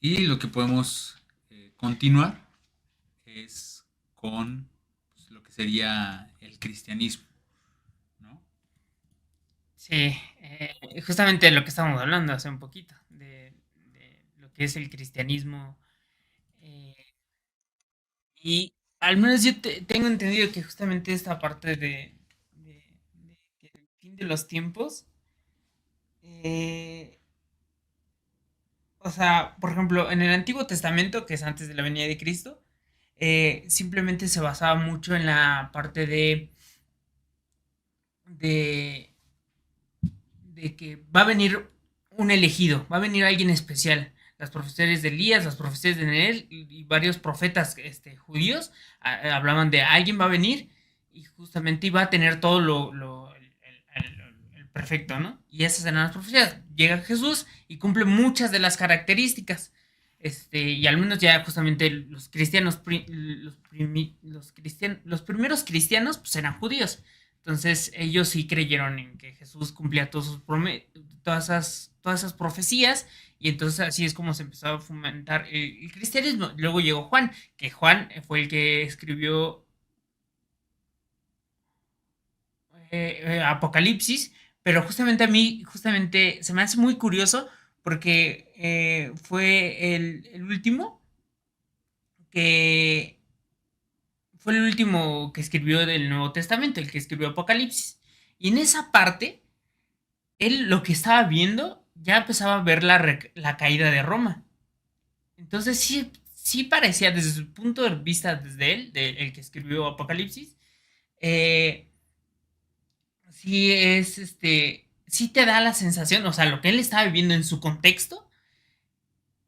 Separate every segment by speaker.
Speaker 1: Y lo que podemos continuar es con pues, lo que sería el cristianismo, ¿no?
Speaker 2: Sí, justamente lo que estábamos hablando hace un poquito, de lo que es el cristianismo. eh, y al menos yo tengo entendido que justamente esta parte de que el fin de los tiempos, eh, o sea, por ejemplo, en el Antiguo Testamento, que es antes de la venida de Cristo, simplemente se basaba mucho en la parte de de que va a venir un elegido, va a venir alguien especial. Las profecías de Elías, las profecías de Neel y varios profetas judíos hablaban de alguien va a venir y justamente iba a tener todo el perfecto, ¿no? Y esas eran las profecías. Llega Jesús y cumple muchas de las características. Y al menos ya justamente los cristianos, los primeros cristianos, pues eran judíos. Entonces ellos sí creyeron en que Jesús cumplía todas esas profecías y entonces así es como se empezó a fomentar el cristianismo. Luego llegó Juan, que Juan fue el que escribió Apocalipsis, pero justamente a mí, justamente se me hace muy curioso porque fue el último que fue el último que escribió del Nuevo Testamento, el que escribió Apocalipsis. Y en esa parte él lo que estaba viendo ya empezaba a ver la caída de Roma. Entonces sí, sí parecía desde su punto de vista, desde él, el que escribió Apocalipsis, eh, sí es sí te da la sensación, o sea, lo que él estaba viviendo en su contexto,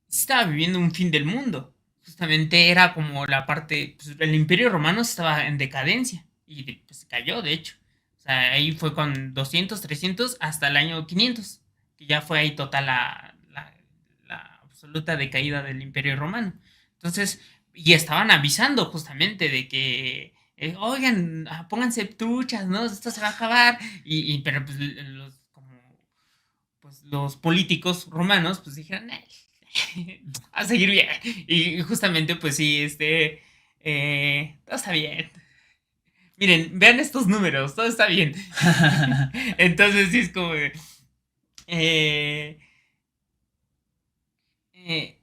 Speaker 2: sí estaba viviendo un fin del mundo. Justamente era como la parte, pues, el imperio romano estaba en decadencia y pues cayó, de hecho. O sea, ahí fue con 200 300 hasta el año 500 que ya fue ahí total la absoluta decaída del imperio romano. Entonces, y estaban avisando justamente de que, oigan, pónganse truchas, ¿no? Esto se va a acabar. Pero pues pues los políticos romanos pues dijeron, a seguir bien. Y justamente, pues sí, todo está bien. Miren, vean estos números, todo está bien. Entonces sí es como eh, eh,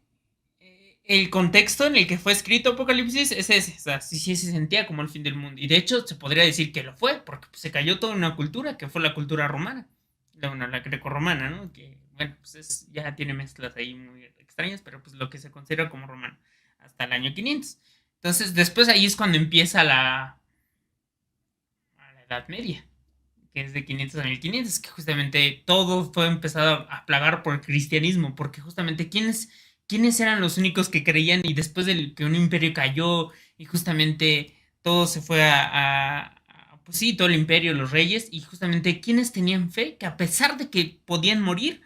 Speaker 2: el contexto en el que fue escrito Apocalipsis es ese. O sea, sí, sí se sentía como el fin del mundo. Y de hecho se podría decir que lo fue, porque pues, se cayó toda una cultura que fue la cultura romana. La grecorromana, ¿no? Que, bueno, pues ya tiene mezclas ahí muy extrañas, pero pues lo que se considera como romano. Hasta el año 500. Entonces, después ahí es cuando empieza a la Edad Media, que es de 500 a 1500, que justamente todo fue empezado a plagar por el cristianismo, porque justamente quiénes eran los únicos que creían y después de que un imperio cayó y justamente todo se fue pues sí, todo el imperio, los reyes, y justamente quienes tenían fe, que a pesar de que podían morir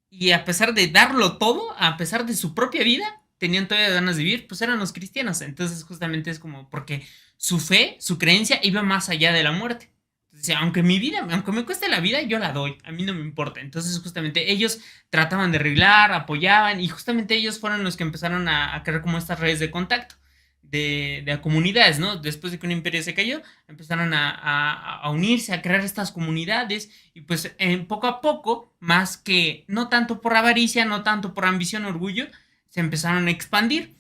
Speaker 2: y a pesar de darlo todo, a pesar de su propia vida, tenían todavía ganas de vivir, pues eran los cristianos. Entonces justamente es como porque su fe, su creencia iba más allá de la muerte. Entonces, aunque mi vida, aunque me cueste la vida, yo la doy, a mí no me importa. Entonces justamente ellos trataban de arreglar, apoyaban y justamente ellos fueron los que empezaron a crear como estas redes de contacto de comunidades, ¿no? Después de que un imperio se cayó, empezaron a unirse, a crear estas comunidades y pues poco a poco, más que no tanto por avaricia, no tanto por ambición, orgullo, se empezaron a expandir.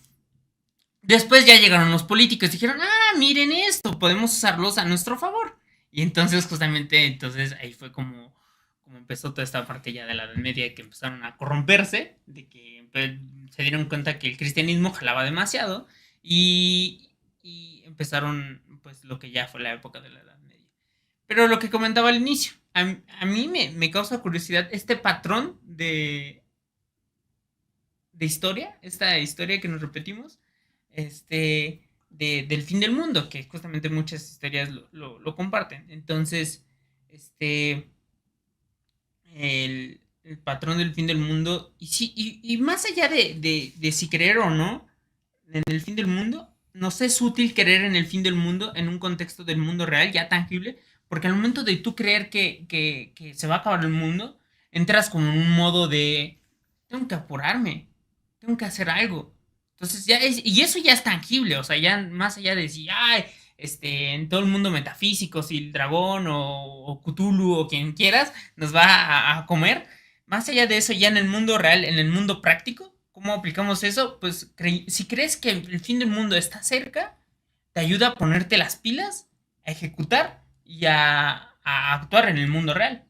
Speaker 2: Después ya llegaron los políticos, dijeron, miren esto, podemos usarlos a nuestro favor. Y entonces justamente, entonces ahí fue como empezó toda esta parte ya de la Edad Media, que empezaron a corromperse, de que se dieron cuenta que el cristianismo jalaba demasiado y empezaron pues lo que ya fue la época de la Edad Media. Pero lo que comentaba al inicio, a mí me causa curiosidad este patrón de historia, esta historia que nos repetimos, del fin del mundo, que justamente muchas historias lo comparten. Entonces, este, el patrón del fin del mundo, y, sí, y más allá de si creer o no en el fin del mundo, nos es útil creer en el fin del mundo en un contexto del mundo real, ya tangible, porque al momento de tú creer que se va a acabar el mundo, entras como en un modo de, tengo que apurarme, tengo que hacer algo. Entonces ya es, y eso ya es tangible, o sea, ya más allá de decir, ay, en todo el mundo metafísico, si el dragón o Cthulhu o quien quieras nos va a comer, más allá de eso, ya en el mundo real, en el mundo práctico, ¿cómo aplicamos eso? Pues si crees que el fin del mundo está cerca, te ayuda a ponerte las pilas, a ejecutar y a actuar en el mundo real.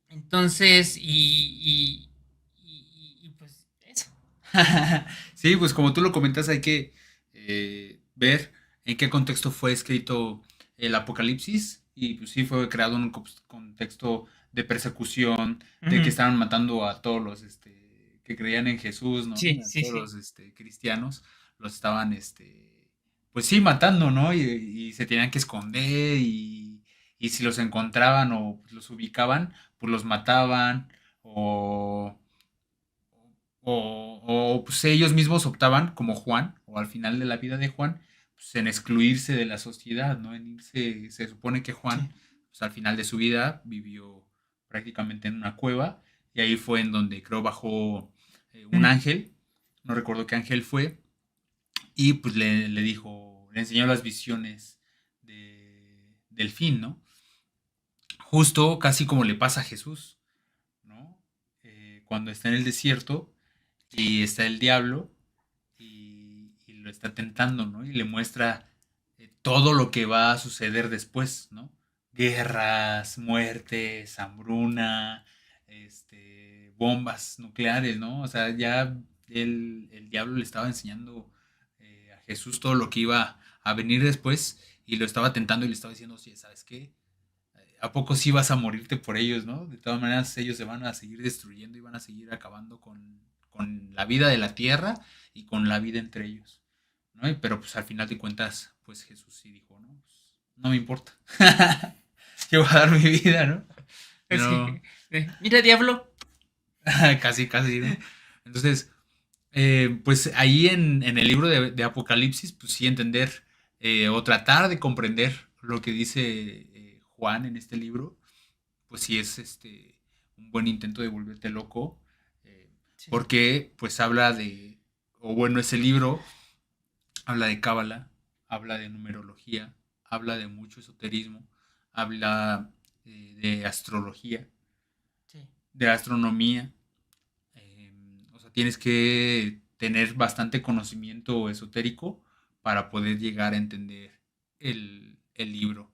Speaker 2: Entonces, pues eso.
Speaker 1: Sí, pues como tú lo comentas, hay que ver en qué contexto fue escrito el Apocalipsis y pues sí fue creado en un contexto de persecución, de que
Speaker 2: Ujú.
Speaker 1: estaban matando a todos los que creían en Jesús, ¿no?
Speaker 2: Sí,
Speaker 1: A
Speaker 2: sí,
Speaker 1: todos
Speaker 2: sí.
Speaker 1: los cristianos los estaban pues sí matando, ¿no? Y se tenían que esconder y si los encontraban o pues, los ubicaban, pues los mataban o pues ellos mismos optaban, como Juan, o al final de la vida de Juan, pues en excluirse de la sociedad, ¿no? En irse, se supone que
Speaker 2: Sí.
Speaker 1: Juan, pues al final de su vida vivió prácticamente en una cueva y ahí fue en donde creo bajó un
Speaker 2: Mm,
Speaker 1: ángel, no recuerdo qué ángel fue, y pues le dijo, le enseñó las visiones del fin, ¿no? Justo casi como le pasa a Jesús, ¿no? Cuando está en el desierto y está el diablo y lo está tentando, ¿no? Y le muestra todo lo que va a suceder después, ¿no? Guerras, muertes, hambruna, bombas nucleares, ¿no? O sea, ya el diablo le estaba enseñando a Jesús todo lo que iba a venir después y lo estaba tentando y le estaba diciendo, sí, ¿sabes qué? ¿A poco sí vas a morirte por ellos, no? De todas maneras, ellos se van a seguir destruyendo y van a seguir acabando con la vida de la tierra y con la vida entre ellos, ¿no? Pero pues al final de cuentas, pues Jesús sí dijo, no, pues, no me importa. Yo voy a dar mi vida, ¿no?
Speaker 2: sí.
Speaker 1: No,
Speaker 2: Mira, diablo.
Speaker 1: casi, casi, ¿no? Entonces, pues ahí en el libro de Apocalipsis, pues sí entender o tratar de comprender lo que dice Juan en este libro, pues sí es un buen intento de volverte loco, eh,
Speaker 2: Sí.
Speaker 1: porque pues habla de, o bueno, ese libro habla de cábala, habla de numerología, habla de mucho esoterismo, habla de astrología,
Speaker 2: Sí.
Speaker 1: de astronomía, o sea, tienes que tener bastante conocimiento esotérico para poder llegar a entender el libro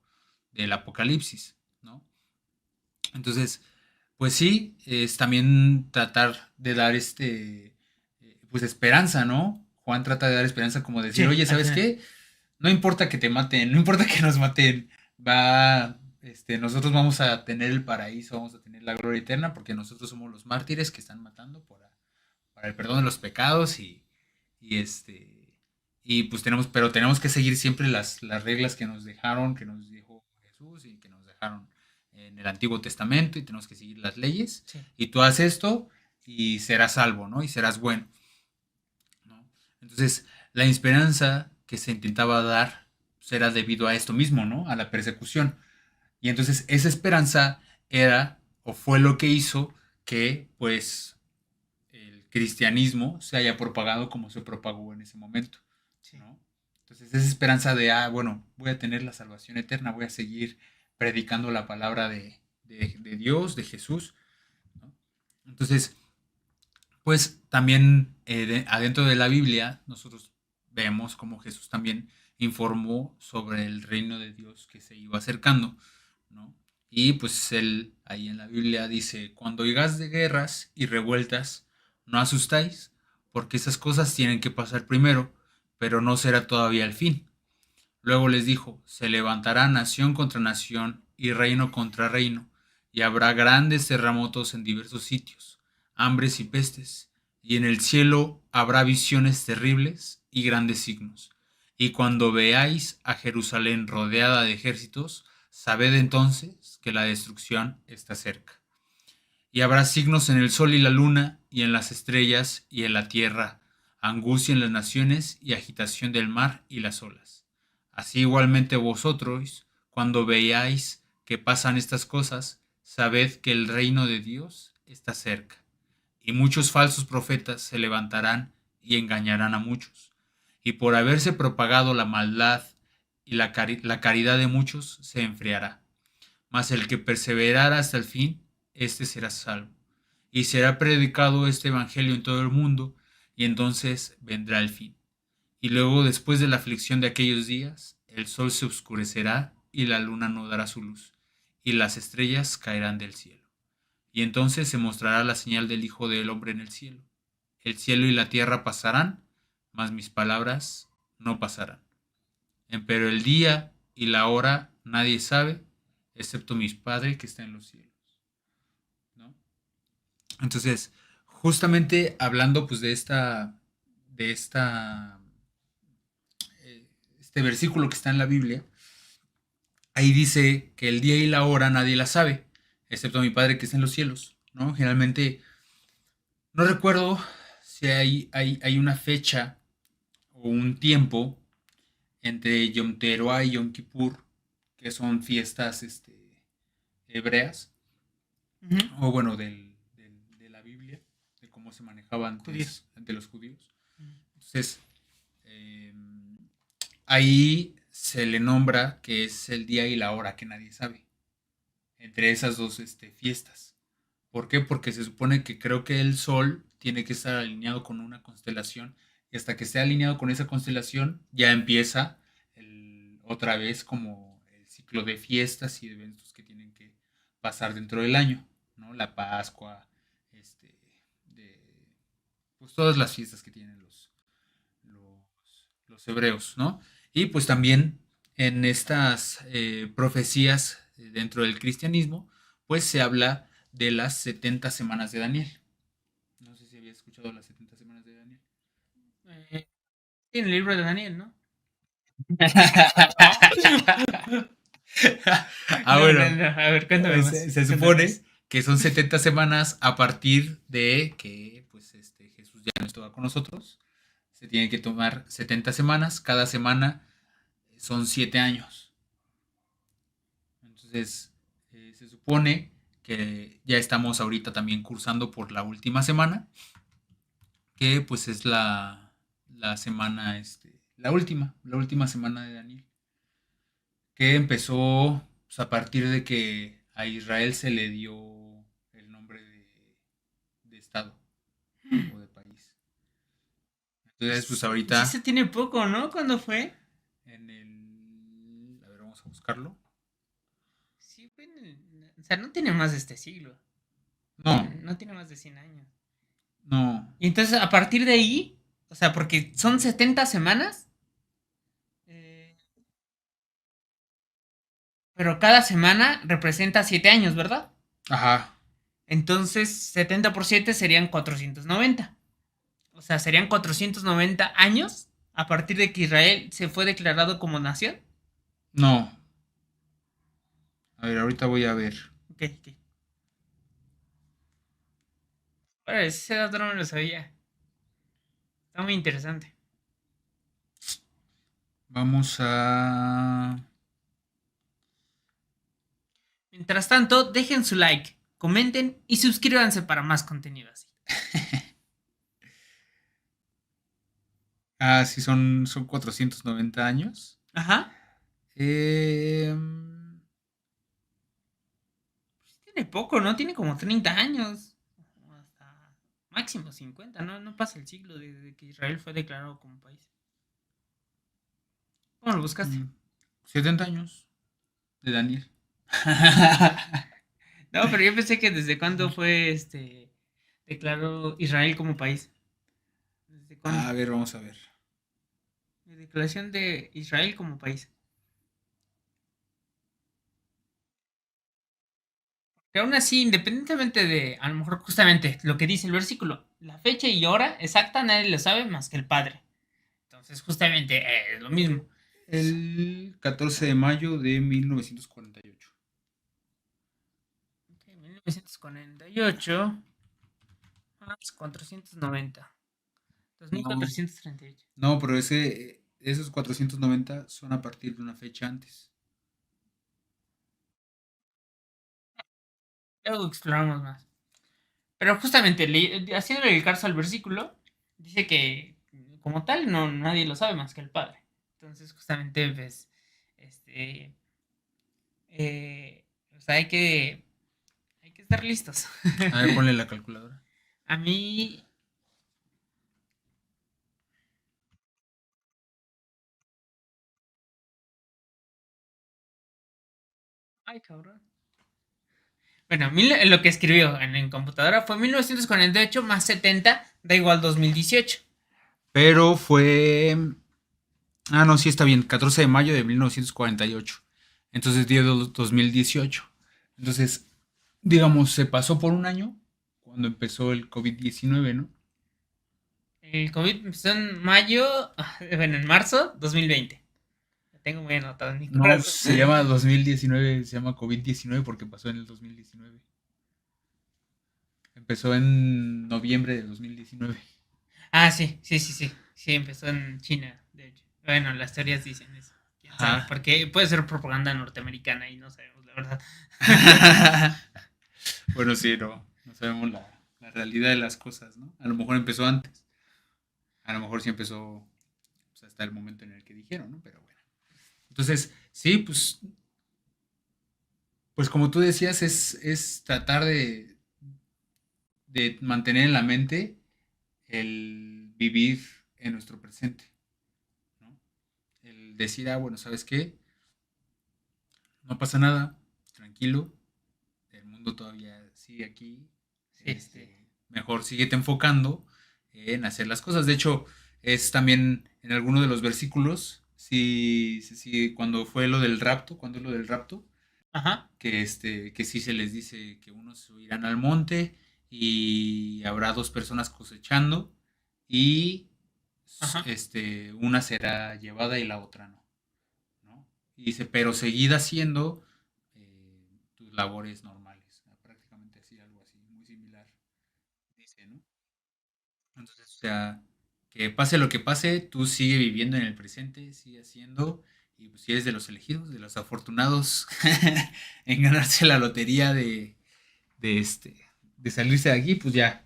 Speaker 1: del Apocalipsis, ¿no? Entonces, pues sí, es también tratar de dar pues esperanza, ¿no? Juan trata de dar esperanza como decir,
Speaker 2: Sí,
Speaker 1: oye,
Speaker 2: al
Speaker 1: ¿sabes
Speaker 2: final.
Speaker 1: qué? No importa que te maten, no importa que nos maten, nosotros vamos a tener el paraíso, vamos a tener la gloria eterna, porque nosotros somos los mártires que están matando para el perdón de los pecados y y pues pero tenemos que seguir siempre las reglas que nos dejaron, que nos dijo Jesús y que nos dejaron en el Antiguo Testamento y tenemos que seguir las leyes
Speaker 2: Sí.
Speaker 1: y tú haces esto y serás salvo, ¿no? Y serás bueno, ¿no? Entonces, la esperanza que se intentaba dar pues, era debido a esto mismo, ¿no? A la persecución. Y entonces esa esperanza era o fue lo que hizo que pues el cristianismo se haya propagado como se propagó en ese momento,
Speaker 2: Sí.
Speaker 1: ¿no? Entonces esa esperanza de, bueno, voy a tener la salvación eterna, voy a seguir predicando la palabra de Dios, de Jesús, ¿no? Entonces, pues también adentro de la Biblia nosotros vemos como Jesús también informó sobre el reino de Dios que se iba acercando, ¿no? Y pues él ahí en la Biblia dice, cuando oigas de guerras y revueltas, no asustáis, porque esas cosas tienen que pasar primero, pero no será todavía el fin. Luego les dijo, se levantará nación contra nación y reino contra reino, y habrá grandes terremotos en diversos sitios, hambres y pestes, y en el cielo habrá visiones terribles y grandes signos. Y cuando veáis a Jerusalén rodeada de ejércitos, sabed entonces que la destrucción está cerca. Y habrá signos en el sol y la luna, y en las estrellas y en la tierra, angustia en las naciones y agitación del mar y las olas. Así igualmente vosotros, cuando veáis que pasan estas cosas, sabed que el reino de Dios está cerca. y muchos falsos profetas se levantarán y engañarán a muchos. Y por haberse propagado la maldad y la caridad de muchos se enfriará. Mas el que perseverara hasta el fin, éste será salvo. Y será predicado este evangelio en todo el mundo, y entonces vendrá el fin. Y luego, después de la aflicción de aquellos días, el sol se oscurecerá y la luna no dará su luz, y las estrellas caerán del cielo. Y entonces se mostrará la señal del Hijo del Hombre en el cielo. El cielo y la tierra pasarán, mas mis palabras no pasarán. Pero el día y la hora nadie sabe, excepto mi Padre que está en los cielos, ¿no? Entonces, justamente hablando pues de esta, este versículo que está en la Biblia, ahí dice que el día y la hora nadie la sabe, excepto mi Padre que está en los cielos, ¿no? Generalmente, no recuerdo si hay una fecha o un tiempo entre Yom Teruah y Yom Kippur, que son fiestas hebreas,
Speaker 2: Ujú.
Speaker 1: o bueno, de la Biblia, de cómo se manejaba
Speaker 2: Judíos.
Speaker 1: antes ante los judíos.
Speaker 2: Ujú.
Speaker 1: Entonces, eh, ahí se le nombra que es el día y la hora que nadie sabe, entre esas dos fiestas. ¿Por qué? Porque se supone que creo que el sol tiene que estar alineado con una constelación y hasta que esté alineado con esa constelación ya empieza otra vez como el ciclo de fiestas y de eventos que tienen que pasar dentro del año, ¿no? La Pascua, este, de, pues todas las fiestas que tienen los hebreos, ¿no? Y pues también en estas profecías dentro del cristianismo, pues se habla de las 70 semanas de Daniel. No sé si habías escuchado las 70 semanas de Daniel.
Speaker 2: Eh, sí, en el libro de Daniel, ¿no?
Speaker 1: Ah,
Speaker 2: No, no,
Speaker 1: bueno,
Speaker 2: no. A ver, cuéntame más.
Speaker 1: se
Speaker 2: Cuéntame
Speaker 1: supone
Speaker 2: más.
Speaker 1: que son 70 semanas a partir de que pues, Jesús ya no estaba con nosotros. Se tienen que tomar 70 semanas. Cada semana son 7 años. Entonces, se supone que ya estamos ahorita también cursando por la última semana, que pues es la semana, la última semana de Daniel, que empezó pues, a partir de que a Israel se le dio el nombre de Estado o de país. Entonces, pues
Speaker 2: Sí
Speaker 1: ahorita
Speaker 2: se tiene poco, ¿no? ¿Cuándo fue?
Speaker 1: en el... A ver, vamos a buscarlo.
Speaker 2: Sí, fue o sea, no tiene más de este siglo.
Speaker 1: No,
Speaker 2: No tiene más de 100 años.
Speaker 1: no.
Speaker 2: Y entonces, a partir de ahí, o sea, porque son 70 semanas, eh, pero cada semana representa 7 años, ¿verdad?
Speaker 1: Ajá.
Speaker 2: Entonces, 70 por 7 serían 490. O sea, serían 490 años a partir de que Israel se fue declarado como nación.
Speaker 1: No. A ver, ahorita voy a ver.
Speaker 2: Ok, ok. Bueno, ese dato no me lo sabía. Está muy interesante.
Speaker 1: Vamos a...
Speaker 2: Mientras tanto, dejen su like, comenten y suscríbanse para más contenido así.
Speaker 1: Ah, sí, son 490 años.
Speaker 2: Ajá.
Speaker 1: Eh,
Speaker 2: Tiene poco, ¿no? Tiene como 30 años. Hasta máximo 50, ¿no? No pasa el siglo desde que Israel fue declarado como país. ¿Cómo lo buscaste?
Speaker 1: 70 años de Daniel.
Speaker 2: No, pero yo pensé que desde cuándo fue declaró Israel como país. ¿Desde cuándo?
Speaker 1: A ver, vamos a ver.
Speaker 2: La declaración de Israel como país. Que aún así, independientemente de, a lo mejor justamente lo que dice el versículo, la fecha y hora exacta nadie lo sabe más que el Padre. Entonces, justamente es lo mismo.
Speaker 1: El 14 de mayo de 1948.
Speaker 2: Ok, 1948 más 490.
Speaker 1: No,
Speaker 2: 2438.
Speaker 1: no, pero esos 490 son a partir de una fecha antes.
Speaker 2: Luego exploramos más. Pero justamente, haciéndole el caso al versículo, dice que como tal no nadie lo sabe más que el Padre. Entonces, justamente, pues, este, o sea, hay que estar listos.
Speaker 1: A ver, ponle la calculadora.
Speaker 2: A mí, ay, cabrón. Bueno, lo que escribió en computadora fue 1948 más 70 da igual 2018.
Speaker 1: Pero fue. Ah, no, sí está bien. 14 de mayo de 1948. Entonces, día 2018. Entonces, digamos, se pasó por un año cuando empezó el COVID-19, ¿no?
Speaker 2: El COVID empezó en mayo, bueno, en marzo 2020. Lo tengo muy anotado en mi
Speaker 1: No, pues,
Speaker 2: corazón.
Speaker 1: se llama 2019, se llama COVID-19 porque pasó en el 2019. Empezó en noviembre de 2019.
Speaker 2: Ah, sí, sí, sí, sí. Sí, empezó en China, de hecho. Bueno, las teorías dicen eso. ¿Quién sabe?
Speaker 1: Ajá.
Speaker 2: Porque puede ser propaganda norteamericana y no sabemos, la verdad.
Speaker 1: Bueno, sí, no sabemos la realidad de las cosas, ¿no? A lo mejor empezó antes. A lo mejor sí empezó pues, hasta el momento en el que dijeron, ¿no? Pero bueno. Entonces, sí, pues como tú decías, es tratar de mantener en la mente el vivir en nuestro presente, ¿no? El decir, ah, bueno, ¿sabes qué? No pasa nada, tranquilo, el mundo todavía sigue aquí,
Speaker 2: Sí, este.
Speaker 1: mejor síguete enfocando en hacer las cosas. De hecho, es también en alguno de los versículos, sí, cuando fue lo del rapto, cuando es lo del rapto,
Speaker 2: Ajá,
Speaker 1: que sí se les dice que unos irán al monte y habrá dos personas cosechando y
Speaker 2: ajá.
Speaker 1: una será llevada y la otra no, ¿no? Y dice, pero seguida haciendo tus labores normales, prácticamente así, algo así, muy similar, dice, ¿no? Entonces, o sea, que pase lo que pase, tú sigue viviendo en el presente, sigue haciendo, y pues si eres de los elegidos, de los afortunados en ganarse la lotería de, de salirse de aquí, pues ya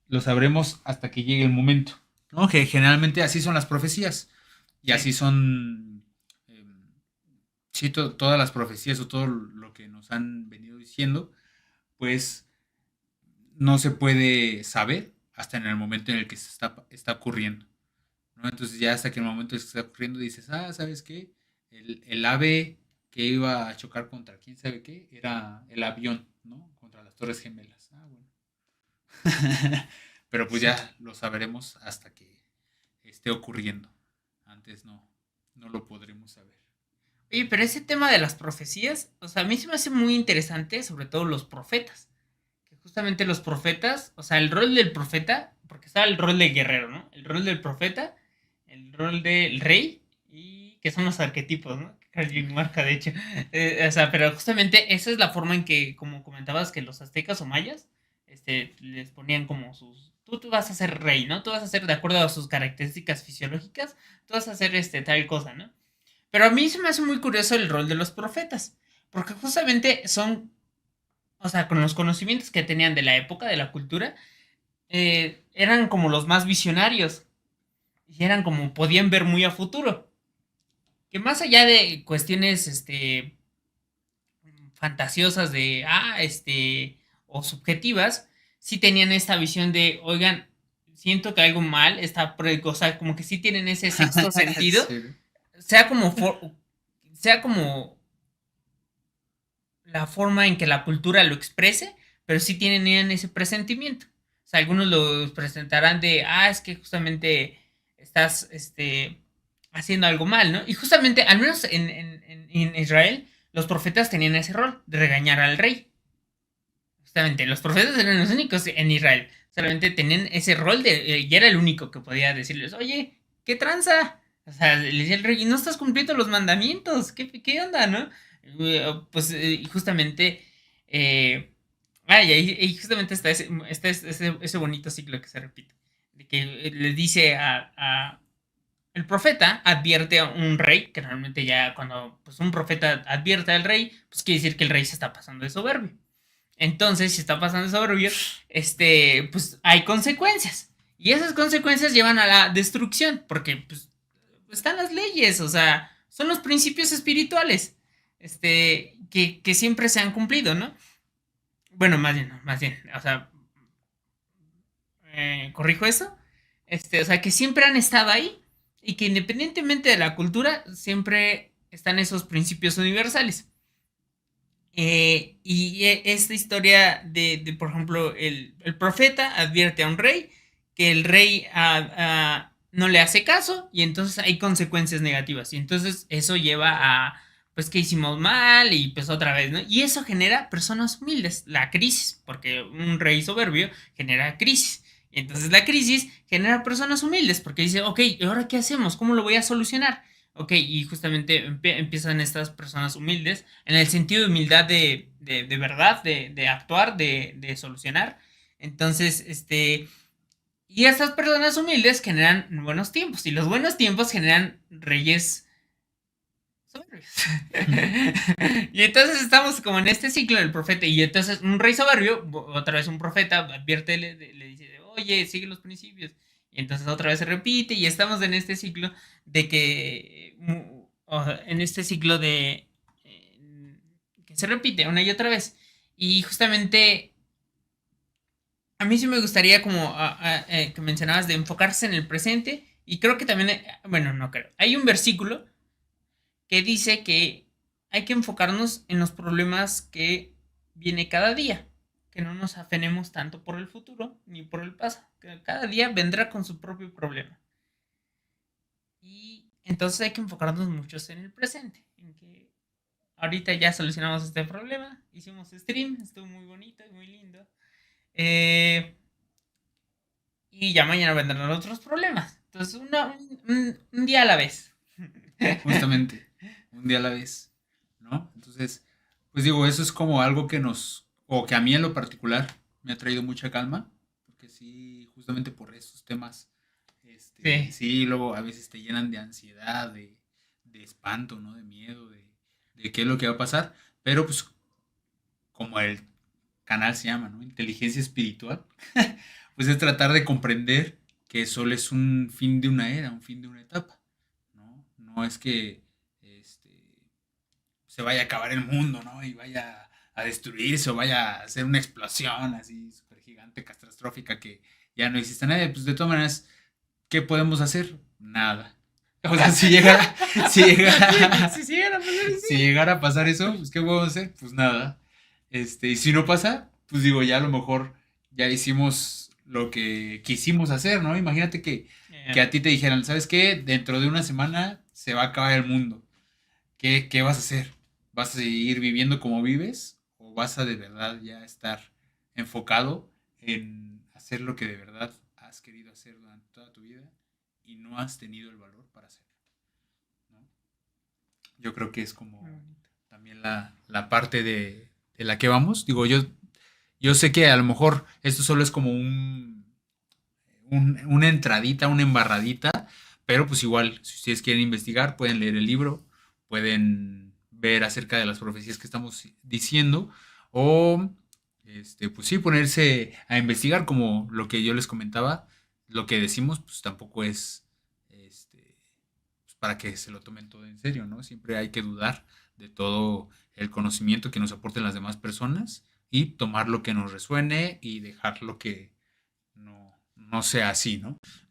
Speaker 1: lo sabremos hasta que llegue el momento, ¿no? Que generalmente así son las profecías, y
Speaker 2: Sí.
Speaker 1: así son, sí, todas las profecías o todo lo que nos han venido diciendo, pues no se puede saber hasta en el momento en el que está ocurriendo, ¿no? Entonces ya hasta que en el momento en el que está ocurriendo dices, ah, ¿sabes qué? El ave que iba a chocar contra quién sabe qué era el avión, ¿no? Contra las Torres Gemelas. Ah, bueno. Pero pues
Speaker 2: Sí.
Speaker 1: ya lo sabremos hasta que esté ocurriendo. Antes no lo podremos saber.
Speaker 2: Oye, pero ese tema de las profecías, o sea, a mí se me hace muy interesante, sobre todo los profetas. Que justamente los profetas, o sea, el rol del profeta, porque estaba el rol de guerrero, ¿no? El rol del profeta, el rol del rey, y que son los arquetipos, ¿no? Que Carl Jung marca, de hecho. O sea, pero justamente esa es la forma en que, como comentabas, que los aztecas o mayas, les ponían como sus... Tú vas a ser rey, ¿no? Tú vas a ser, de acuerdo a sus características fisiológicas, tú vas a hacer tal cosa, ¿no? Pero a mí se me hace muy curioso el rol de los profetas, porque justamente son, o sea, con los conocimientos que tenían de la época, de la cultura, eran como los más visionarios y eran como podían ver muy a futuro. Que más allá de cuestiones, fantasiosas de, o subjetivas, sí tenían esta visión de, oigan, siento que algo mal está, o sea, como que sí tienen ese sexto sentido,
Speaker 1: Sí.
Speaker 2: sea como, sea como la forma en que la cultura lo exprese, pero sí tienen ese presentimiento. O sea, algunos lo presentarán de, es que justamente estás haciendo algo mal, ¿no? Y justamente, al menos en Israel, los profetas tenían ese rol de regañar al rey. Justamente, los profetas eran los únicos en Israel. Solamente tenían ese rol de, y era el único que podía decirles, oye, ¿qué tranza? O sea, le decía el rey, y no estás cumpliendo los mandamientos, ¿qué onda, no? Pues justamente, y justamente está ese bonito ciclo que se repite, de que le dice el profeta advierte a un rey, que realmente ya cuando pues, un profeta advierte al rey, pues quiere decir que el rey se está pasando de soberbio. Entonces, si está pasando soberbio, pues hay consecuencias. Y esas consecuencias llevan a la destrucción, porque pues, están las leyes, o sea, son los principios espirituales, que siempre se han cumplido, ¿no? Bueno, más bien, no, más bien, o sea, corrijo eso, o sea, que siempre han estado ahí y que independientemente de la cultura, siempre están esos principios universales. Esta historia por ejemplo, el profeta advierte a un rey que el rey no le hace caso y entonces hay consecuencias negativas. Y entonces eso lleva a, pues, que hicimos mal y pues otra vez, ¿no? Y eso genera personas humildes, la crisis, porque un rey soberbio genera crisis. Y entonces la crisis genera personas humildes porque dice, ok, ¿y ahora qué hacemos? ¿Cómo lo voy a solucionar? Ok, y justamente empiezan estas personas humildes en el sentido de humildad de verdad, de actuar, de solucionar. Entonces, y estas personas humildes generan buenos tiempos y los buenos tiempos generan reyes soberbios. Y entonces estamos como en este ciclo del profeta y entonces un rey soberbio, otra vez un profeta advierte, le dice, oye, sigue los principios. Y entonces otra vez se repite y estamos en este ciclo de que, en este ciclo de, que se repite una y otra vez. Y justamente a mí sí me gustaría como que mencionabas de enfocarse en el presente y creo que también, bueno, no creo, hay un versículo que dice que hay que enfocarnos en los problemas que viene cada día, que no nos afanemos tanto por el futuro ni por el pasado, que cada día vendrá con su propio problema. Y entonces hay que enfocarnos mucho en el presente, en que ahorita ya solucionamos este problema, hicimos stream, estuvo muy bonito y muy lindo. Eh, y ya mañana vendrán otros problemas. Entonces, un día a la vez.
Speaker 1: Justamente, un día a la vez, ¿no? Entonces, pues digo, eso es como algo que o que a mí en lo particular me ha traído mucha calma, porque sí, justamente por esos temas,
Speaker 2: Sí.
Speaker 1: sí, luego a veces te llenan de ansiedad, de espanto, ¿no? De miedo, de qué es lo que va a pasar, pero pues como el canal se llama, ¿no? Inteligencia espiritual, pues es tratar de comprender que solo es un fin de una era, un fin de una etapa, ¿no? No es que se vaya a acabar el mundo, ¿no? Y vaya a destruirse o vaya a hacer una explosión así súper gigante, catastrófica, que ya no exista nadie. Pues de todas maneras, ¿qué podemos hacer? Nada. O sea, si llegara,
Speaker 2: Si llegara a pasar
Speaker 1: si
Speaker 2: así.
Speaker 1: llegara a pasar eso, pues ¿qué podemos hacer? Pues nada. Y si no pasa, pues digo, ya a lo mejor ya hicimos lo que quisimos hacer, ¿no? Imagínate que a ti te dijeran, ¿sabes qué? Dentro de una semana se va a acabar el mundo. ¿Qué vas a hacer? ¿Vas a seguir viviendo como vives? ¿O vas a de verdad ya estar enfocado en hacer lo que de verdad has querido hacer durante toda tu vida y no has tenido el valor para hacerlo? ¿No? Yo creo que es
Speaker 2: Muy
Speaker 1: como
Speaker 2: bonito.
Speaker 1: también la parte de la que vamos. Digo, yo sé que a lo mejor esto solo es como una entradita, una embarradita, pero pues igual, si ustedes quieren investigar, pueden leer el libro, pueden ver acerca de las profecías que estamos diciendo, o pues sí, ponerse a investigar como lo que yo les comentaba, lo que decimos, pues tampoco es pues, para que se lo tomen todo en serio, ¿no? Siempre hay que dudar de todo el conocimiento que nos aporten las demás personas y tomar lo que nos resuene y dejar lo que no sea así, ¿no?